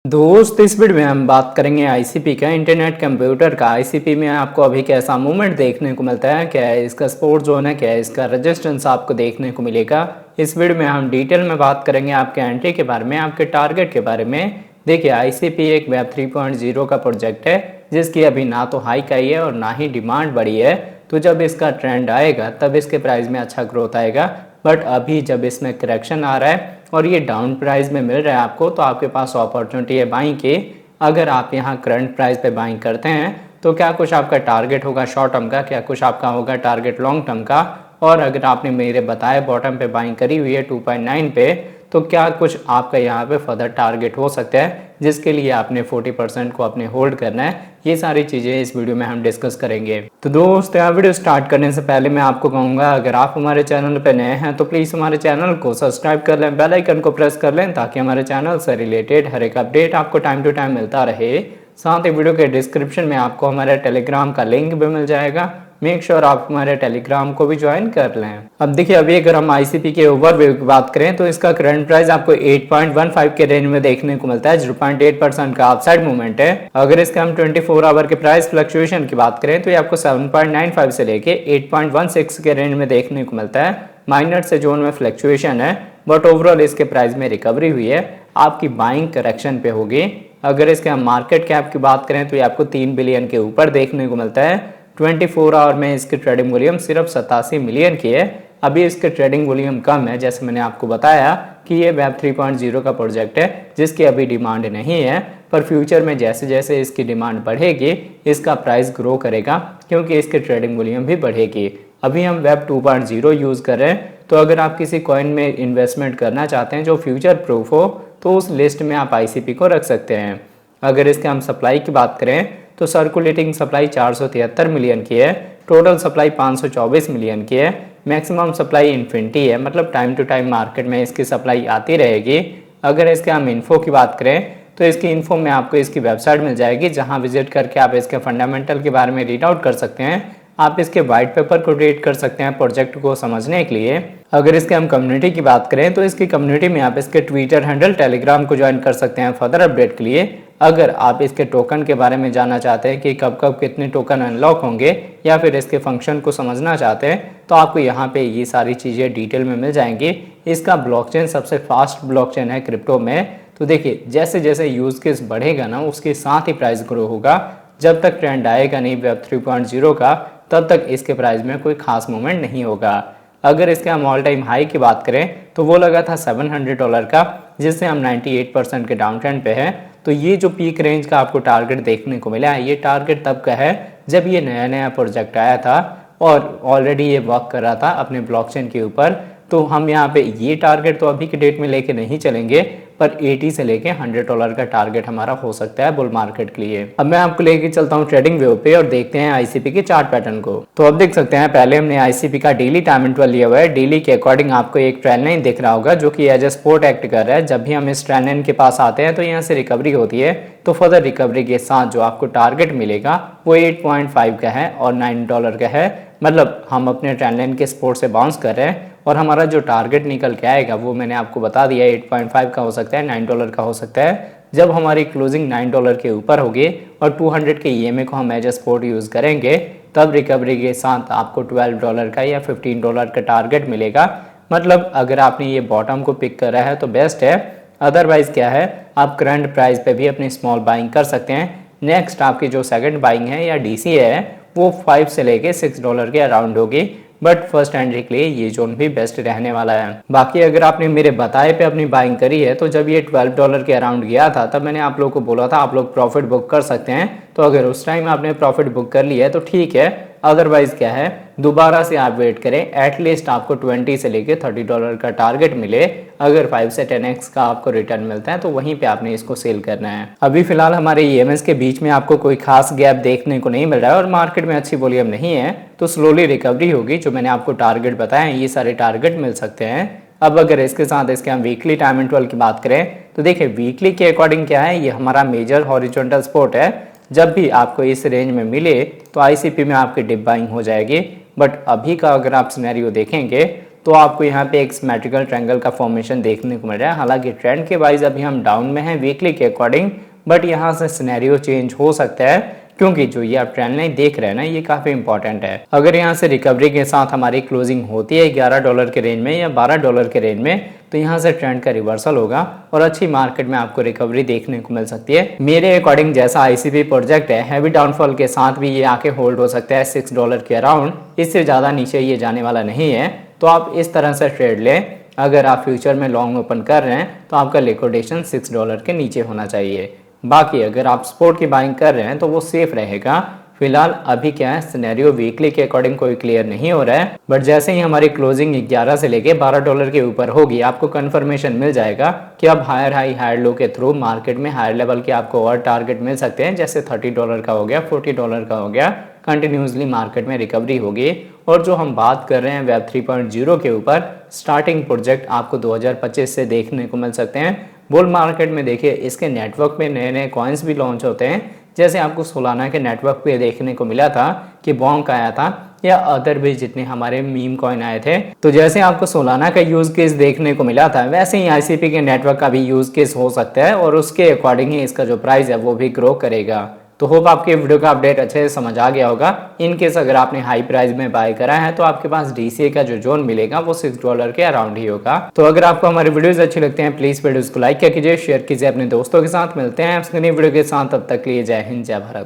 दोस्त इस वीडियो में हम बात करेंगे आईसीपी का, इंटरनेट कंप्यूटर का। आईसीपी में आपको अभी कैसा मूवमेंट देखने को मिलता है, क्या है इसका सपोर्ट जोन है, क्या है इसका रेजिस्टेंस आपको देखने को मिलेगा। इस वीडियो में हम डिटेल में बात करेंगे आपके एंट्री के बारे में, आपके टारगेट के बारे में। देखिए आईसीपी एक वेब 3.0 का प्रोजेक्ट है जिसकी अभी ना तो हाइक आई है और ना ही डिमांड बढ़ी है। तो जब इसका ट्रेंड आएगा तब इसके प्राइस में अच्छा ग्रोथ आएगा। बट अभी जब इसमें करेक्शन आ रहा है और ये डाउन प्राइस में मिल रहा है आपको, तो आपके पास अपॉर्चुनिटी है बाइंग की। अगर आप यहाँ करंट प्राइस पे बाइंग करते हैं तो क्या कुछ आपका टारगेट होगा शॉर्ट टर्म का, क्या कुछ आपका होगा टारगेट लॉन्ग टर्म का। और अगर आपने मेरे बताए बॉटम पे बाइंग करी हुई है 2.9 पे, तो क्या कुछ आपका यहाँ पे फर्दर टारगेट हो सकता है जिसके लिए आपने 40% को अपने होल्ड करना है। ये सारी चीज़ें इस वीडियो में हम डिस्कस करेंगे। तो दोस्त यहाँ वीडियो स्टार्ट करने से पहले मैं आपको कहूँगा, अगर आप हमारे चैनल पर नए हैं तो प्लीज़ हमारे चैनल को सब्सक्राइब कर लें, बेल आइकन को प्रेस कर लें ताकि हमारे चैनल से रिलेटेड हर एक अपडेट आपको टाइम टू टाइम मिलता रहे। साथ ही वीडियो के डिस्क्रिप्शन में आपको हमारे टेलीग्राम का लिंक भी मिल जाएगा। मेक श्योर आप हमारे टेलीग्राम को भी ज्वाइन कर लें। अब देखिए अभी अगर हम आईसीपी के ओवरव्यू की बात करें तो इसका करंट प्राइस आपको 8.15 के रेंज में देखने को मिलता है। 0.8% का अपसाइड मूवमेंट है। अगर इसके हम 24 आवर के प्राइस फ्लक्चुएशन की बात करें तो ये आपको 7.95 से लेके 8.16 के रेंज में देखने को मिलता है। माइनर से जोन में फ्लक्चुएशन है बट ओवरऑल इसके प्राइस में रिकवरी हुई है, आपकी बाइंग करेक्शन पे होगी। अगर इसके हम मार्केट कैप की बात करें तो ये आपको 3 बिलियन के ऊपर देखने को मिलता है। 24 आवर में इसकी ट्रेडिंग वॉल्यूम सिर्फ 87 मिलियन की है। अभी इसके ट्रेडिंग वॉल्यूम कम है, जैसे मैंने आपको बताया कि ये वेब 3.0 का प्रोजेक्ट है जिसकी अभी डिमांड नहीं है। पर फ्यूचर में जैसे जैसे इसकी डिमांड बढ़ेगी इसका प्राइस ग्रो करेगा क्योंकि इसकी ट्रेडिंग वॉल्यूम भी बढ़ेगी। अभी हम वेब 2.0 यूज़ कर रहे हैं, तो अगर आप किसी कॉइन में इन्वेस्टमेंट करना चाहते हैं जो फ्यूचर प्रूफ हो तो उस लिस्ट में आप आईसीपी को रख सकते हैं। अगर इसके हम सप्लाई की बात करें तो सर्कुलेटिंग सप्लाई 473 मिलियन की है, टोटल सप्लाई 524 मिलियन की है, मैक्सिमम सप्लाई इन्फिनिटी है, मतलब टाइम टू टाइम मार्केट में इसकी सप्लाई आती रहेगी। अगर इसके हम इन्फो की बात करें तो इसकी इन्फो में आपको इसकी वेबसाइट मिल जाएगी जहां विजिट करके आप इसके फंडामेंटल के बारे में रीड आउट कर सकते हैं। आप इसके वाइट पेपर को रीड कर सकते हैं प्रोजेक्ट को समझने के लिए। अगर इसके हम कम्युनिटी की बात करें तो इसकी कम्युनिटी में आप इसके ट्विटर हैंडल, टेलीग्राम को ज्वाइन कर सकते हैं फर्दर अपडेट के लिए। अगर आप इसके टोकन के बारे में जानना चाहते हैं कि कब कब कितने टोकन अनलॉक होंगे या फिर इसके फंक्शन को समझना चाहते हैं तो आपको यहाँ पे ये सारी चीज़ें डिटेल में मिल जाएंगी। इसका ब्लॉकचेन सबसे फास्ट ब्लॉकचेन है क्रिप्टो में। तो देखिए जैसे जैसे यूज केस बढ़ेगा ना उसके साथ ही प्राइस ग्रो होगा। जब तक ट्रेंड आएगा नहीं वेब 3.0 का तब तक इसके प्राइस में कोई खास मूवमेंट नहीं होगा। अगर इसके हम ऑल टाइम हाई की बात करें तो वो लगा था $700 का, जिससे हम 98% के डाउन ट्रेंड पे हैं। तो ये जो पीक रेंज का आपको टारगेट देखने को मिला है, ये टारगेट तब का है जब ये नया नया प्रोजेक्ट आया था और ऑलरेडी ये वर्क कर रहा था अपने ब्लॉकचेन के ऊपर। तो हम यहाँ पे ये टारगेट तो अभी के डेट में लेके नहीं चलेंगे, पर 80 से लेके $100 का टारगेट हमारा हो सकता है बुल मार्केट के लिए। अब मैं आपको लेके चलता हूँ ट्रेडिंग व्यू पे और देखते हैं आईसीपी के चार्ट पैटर्न को। तो अब देख सकते हैं पहले हमने आईसीपी का डेली टाइम इंटरवल लिया हुआ है। डेली के अकॉर्डिंग आपको एक ट्रेंड लाइन दिख रहा होगा जो कि एज ए सपोर्ट एक्ट कर रहा है। जब भी हम इस ट्रेंड लाइन के पास आते हैं तो यहाँ से रिकवरी होती है, तो फर्दर रिकवरी के साथ जो आपको टारगेट मिलेगा वो 8.5 का है और $9 का है। मतलब हम अपने ट्रेंड लाइन के सपोर्ट से बाउंस कर रहे हैं और हमारा जो टारगेट निकल के आएगा वो मैंने आपको बता दिया 8.5 का हो सकता है, $9 का हो सकता है। जब हमारी क्लोजिंग $9 के ऊपर होगी और 200 के ईएमए को हम एज ए सपोर्ट यूज़ करेंगे तब रिकवरी के साथ आपको $12 का या $15 का टारगेट मिलेगा। मतलब अगर आपने ये बॉटम को पिक करा है तो बेस्ट है, अदरवाइज क्या है आप करंट प्राइस पे भी अपनी स्मॉल बाइंग कर सकते हैं। नेक्स्ट आपकी जो सेकंड बाइंग है या डीसी है वो 5 से लेके $6 के अराउंड होगी, बट फर्स्ट एंट्री के लिए ये जोन भी बेस्ट रहने वाला है। बाकी अगर आपने मेरे बताए पे अपनी बाइंग करी है तो जब ये $12 के अराउंड गया था तब मैंने आप लोगों को बोला था आप लोग प्रॉफिट बुक कर सकते हैं। तो अगर उस टाइम आपने प्रॉफिट बुक कर लिया है तो ठीक है, अदरवाइज क्या है दोबारा से आप वेट करें। एटलीस्ट आपको 20 से लेके $30 का टारगेट मिले। अगर 5 से 10x का आपको रिटर्न मिलता है तो वहीं पे आपने इसको सेल करना है। अभी फिलहाल हमारे ईएमएस के बीच में आपको कोई खास गैप देखने को नहीं मिल रहा है और मार्केट में अच्छी वॉल्यूम नहीं है, तो स्लोली रिकवरी होगी। जो मैंने आपको टारगेट बताया ये सारे टारगेट मिल सकते हैं। अब अगर इसके साथ इसके हम वीकली टाइम इंटरवल की बात करें तो देखिए वीकली के अकॉर्डिंग क्या है, ये हमारा मेजर हॉरिजॉन्टल सपोर्ट है। जब भी आपको इस रेंज में मिले तो आईसीपी में आपकी डिप बाइंग हो जाएगी। बट अभी का अगर आप सिनेरियो देखेंगे तो आपको यहाँ पे एक सिमेट्रिकल ट्रायंगल का फॉर्मेशन देखने को मिल रहा है। हालांकि ट्रेंड के वाइज अभी हम डाउन में हैं वीकली के अकॉर्डिंग, बट यहाँ से सिनेरियो चेंज हो सकता है क्योंकि जो ये आप ट्रेंड लाइन देख रहे हैं ना, ये काफी इंपॉर्टेंट है। अगर यहाँ से रिकवरी के साथ हमारी क्लोजिंग होती है $11 के रेंज में या $12 के रेंज में, तो यहाँ से ट्रेंड का रिवर्सल होगा और अच्छी मार्केट में आपको रिकवरी देखने को मिल सकती है। मेरे अकॉर्डिंग जैसा आईसीपी प्रोजेक्ट है, हैवी डाउनफॉल के साथ भी ये आके होल्ड हो सकता है $6 के अराउंड, इससे ज़्यादा नीचे ये जाने वाला नहीं है। तो आप इस तरह से ट्रेड लें। अगर आप फ्यूचर में लॉन्ग ओपन कर रहे हैं तो आपका लिक्विडेशन $6 के नीचे होना चाहिए। बाकी अगर आप सपोर्ट की बाइंग कर रहे हैं तो वो सेफ रहेगा। फिलहाल अभी क्या है, सिनेरियो वीकली के अकॉर्डिंग कोई क्लियर नहीं हो रहा है, बट जैसे ही हमारी क्लोजिंग 11 से लेके $12 के ऊपर होगी, आपको कंफर्मेशन मिल जाएगा कि अब हायर हाई हायर लो के थ्रू मार्केट में हायर लेवल के आपको और टारगेट मिल सकते हैं, जैसे $30 का हो गया, $40 का हो गया। कंटिन्यूसली मार्केट में रिकवरी होगी। और जो हम बात कर रहे हैं वेब 3.0 के ऊपर, स्टार्टिंग प्रोजेक्ट आपको 2025 से देखने को मिल सकते हैं। बुल मार्केट में देखिए इसके नेटवर्क पे नए नए कॉइन्स भी लॉन्च होते हैं, जैसे आपको सोलाना के नेटवर्क पे देखने को मिला था कि बॉन्क आया था, या अदर भी जितने हमारे मीम कॉइन आए थे। तो जैसे आपको सोलाना का यूज केस देखने को मिला था, वैसे ही आईसीपी के नेटवर्क का भी यूज केस हो सकता है और उसके अकॉर्डिंग ही इसका जो प्राइस है वो भी ग्रो करेगा। तो होप आपके वीडियो का अपडेट अच्छे से समझ आ गया होगा। इन केस अगर आपने हाई प्राइस में बाय करा है तो आपके पास डीसीए का जो जोन मिलेगा वो $6 के अराउंड ही होगा। तो अगर आपको हमारे वीडियोस अच्छे लगते हैं प्लीज वीडियोस को लाइक कीजिए, शेयर कीजिए अपने दोस्तों के साथ। मिलते हैं आपसे नई वीडियो के साथ, तब तक के लिए जय हिंद जय भारत।